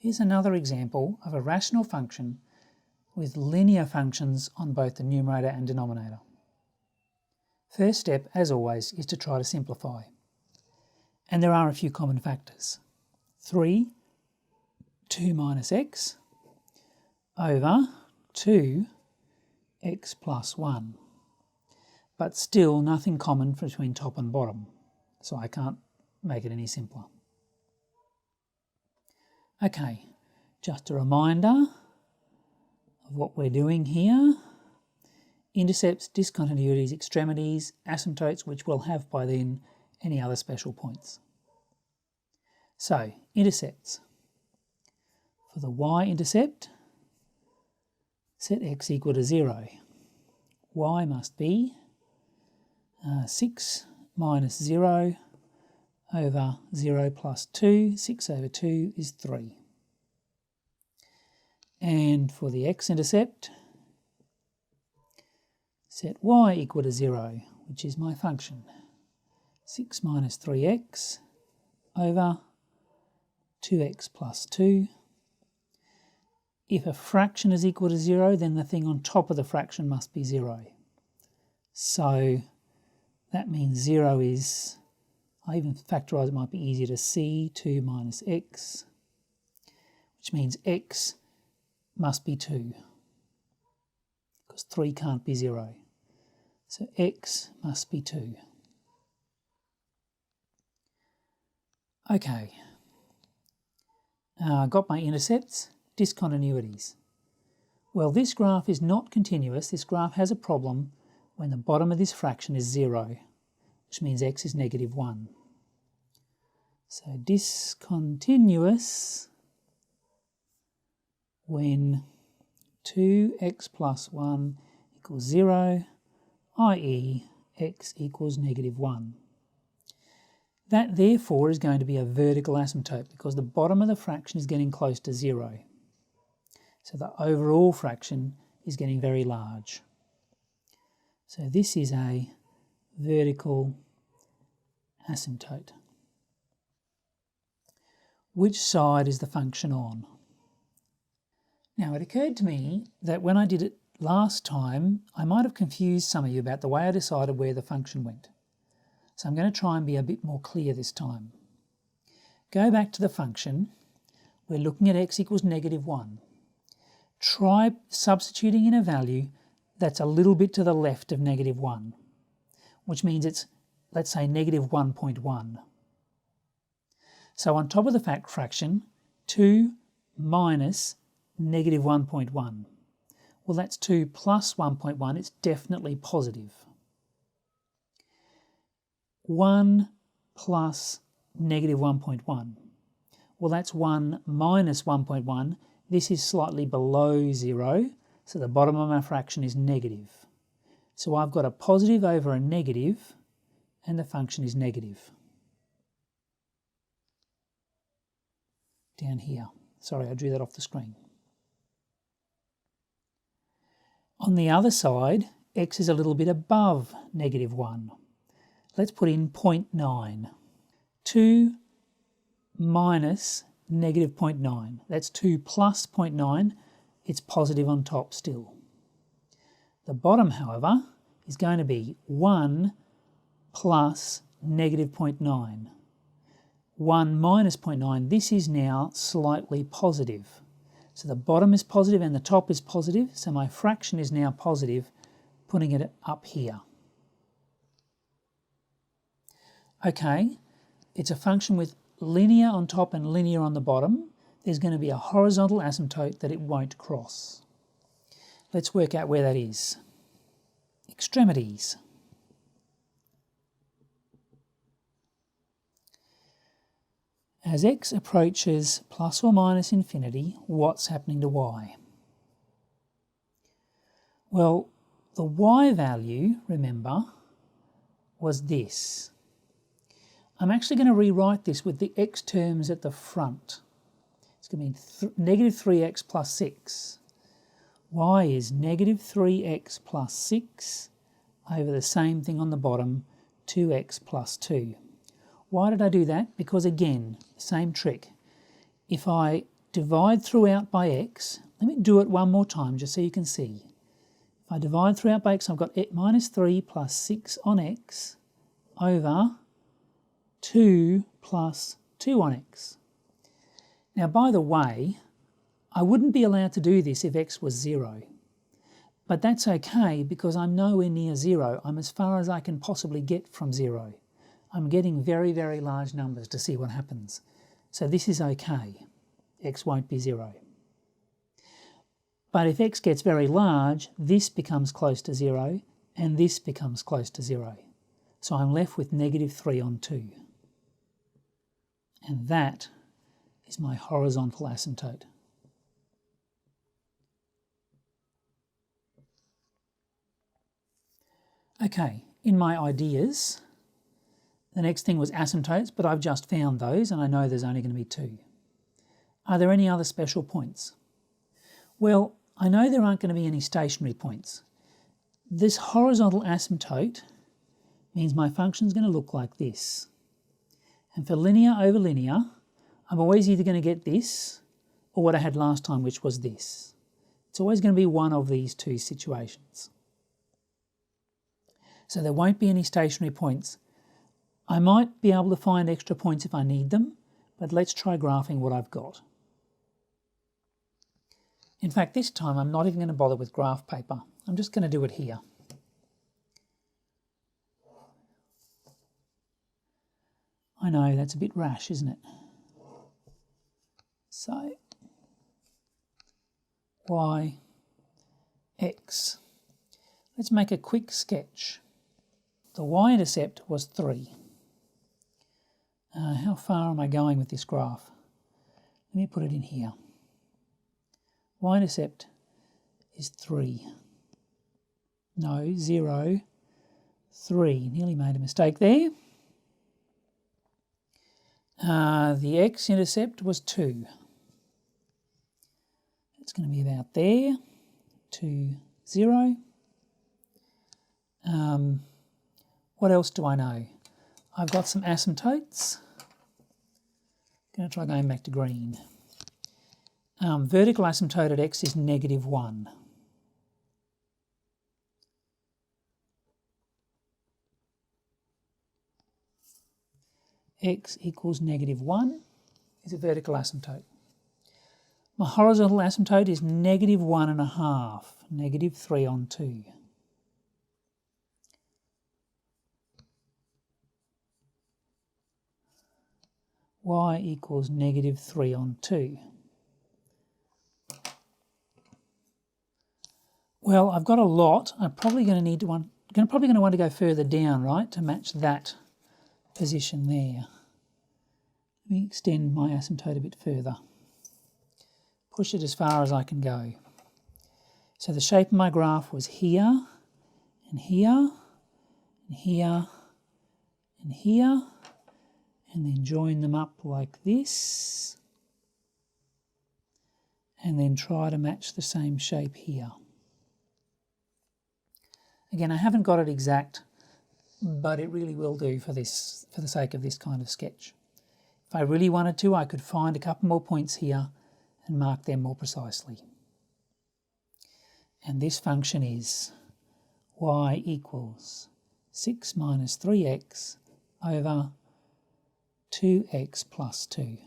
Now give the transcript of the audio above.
Here's another example of a rational function with linear functions on both the numerator and denominator. First step, as always, is to try to simplify. And there are a few common factors. 2 minus x over 2x plus 1. But still nothing common between top and bottom, so I can't make it any simpler. Okay, just a reminder of what we're doing here. Intercepts, discontinuities, extremities, asymptotes, which we'll have by then any other special points. So, intercepts. For the y-intercept, set x equal to 0. Y must be 6 minus 0 over 0 plus 2. 6 over 2 is 3. And for the x-intercept, set y equal to 0, which is my function. 6 minus 3x over 2x plus 2. If a fraction is equal to 0, then the thing on top of the fraction must be 0. So that means 0 is, I even factorise, it might be easier to see, 2 minus x, which means x must be 2, because 3 can't be 0. So x must be 2. Okay, got my intercepts. Discontinuities. Well, this graph is not continuous. This graph has a problem when the bottom of this fraction is 0, which means x is negative 1. So discontinuous when 2x plus 1 equals 0, i.e. x equals negative 1. That therefore is going to be a vertical asymptote because the bottom of the fraction is getting close to 0. So the overall fraction is getting very large. So this is a vertical asymptote. Which side is the function on? Now it occurred to me that when I did it last time, I might have confused some of you about the way I decided where the function went. So I'm going to try and be a bit more clear this time. Go back to the function. We're looking at x equals negative 1. Try substituting in a value that's a little bit to the left of negative 1, which means it's, let's say, negative 1.1. So on top of the fraction, 2 minus negative 1.1. Well, that's 2 plus 1.1. It's definitely positive. 1 plus negative 1.1. Well, that's 1 minus 1.1. This is slightly below 0, so the bottom of my fraction is negative. So I've got a positive over a negative, and the function is negative. Down here. Sorry, I drew that off the screen. On the other side, x is a little bit above negative 1. Let's put in 0.9. 2 minus negative 0.9. That's 2 plus 0.9. It's positive on top still. The bottom, however, is going to be 1 plus negative 0.9. 1 minus 0.9. This is now slightly positive. So the bottom is positive and the top is positive. So my fraction is now positive, putting it up here. Okay, it's a function with linear on top and linear on the bottom. There's going to be a horizontal asymptote that it won't cross. Let's work out where that is. Extremities. As x approaches plus or minus infinity, what's happening to y? Well, the y value, remember, was this. I'm actually going to rewrite this with the x terms at the front. It's going to be negative 3x plus 6. Y is negative 3x plus 6 over the same thing on the bottom, 2x plus 2. Why did I do that? Because again, same trick. If I divide throughout by x, let me do it one more time just so you can see. If I divide throughout by x, I've got minus 3 plus 6 on x over 2 plus 2 on x. Now, by the way, I wouldn't be allowed to do this if x was 0. But that's okay because I'm nowhere near 0. I'm as far as I can possibly get from 0. I'm getting very, very large numbers to see what happens. So this is okay. X won't be 0. But if x gets very large, this becomes close to 0 and this becomes close to 0. So I'm left with negative 3 on 2. And that is my horizontal asymptote. Okay, in my ideas, the next thing was asymptotes, but I've just found those and I know there's only going to be 2. Are there any other special points? Well, I know there aren't going to be any stationary points. This horizontal asymptote means my function is going to look like this. And for linear over linear, I'm always either going to get this or what I had last time, which was this. It's always going to be one of these two situations. So there won't be any stationary points. I might be able to find extra points if I need them, but let's try graphing what I've got. In fact, this time I'm not even going to bother with graph paper. I'm just going to do it here. I know, that's a bit rash, isn't it? So, y, x. Let's make a quick sketch. The y-intercept was 3. How far am I going with this graph? Let me put it in here. Y-intercept is 3. No, 0, 3. Nearly made a mistake there. The x-intercept was 2. It's going to be about there. 2, 0. What else do I know? I've got some asymptotes. I'm going to try going back to green. Vertical asymptote at x is negative 1. X equals negative 1 is a vertical asymptote. My horizontal asymptote is negative 1.5, negative 3 on 2. Y equals negative 3 on 2. Well, I've got a lot. I'm probably going to need to want to go further down, right, to match that position there. Let me extend my asymptote a bit further. Push it as far as I can go. So the shape of my graph was here, and here, and here, and here, and then join them up like this, and then try to match the same shape here. Again, I haven't got it exact, but it really will do for this, for the sake of this kind of sketch. If I really wanted to, I could find a couple more points here and mark them more precisely. And this function is y equals 6 minus 3x over 2x plus 2.